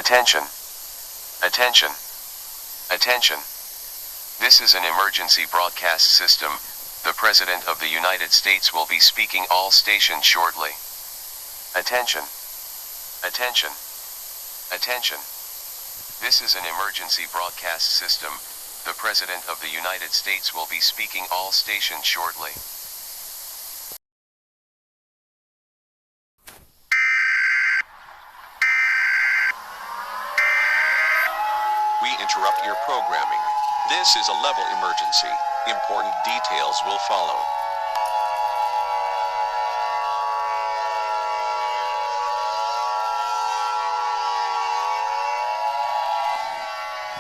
Attention. Attention. Attention. This is an emergency broadcast system. The President of the United States will be speaking all stations shortly. Attention. Attention. Attention. This is an emergency broadcast system. The President of the United States will be speaking all stations shortly. We interrupt your programming. This is a level emergency. Important details will follow.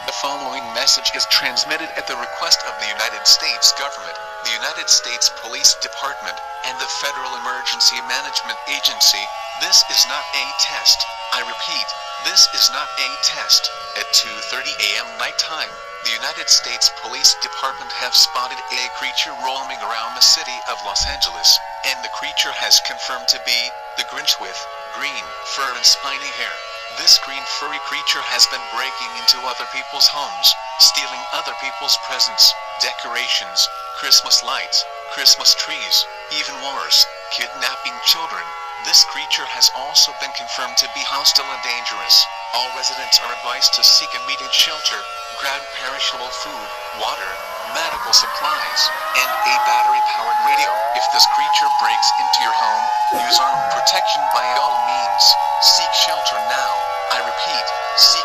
The following message is transmitted at the request of the United States government, the United States Police Department, and the Federal Emergency Management Agency. This is not a test. I repeat, this is not a test. At 2:30 a.m. nighttime, the United States Police Department have spotted a creature roaming around the city of Los Angeles, and the creature has confirmed to be the Grinch with green fur and spiny hair. This green furry creature has been breaking into other people's homes, stealing other people's presents, decorations, Christmas lights, Christmas trees, even worse, kidnapping children. This creature has also been confirmed to be hostile and dangerous. All residents are advised to seek immediate shelter, grab perishable food, water, medical supplies, and a battery-powered radio. If this creature breaks into your home, use armed protection by all means. Seek shelter now. I repeat, seek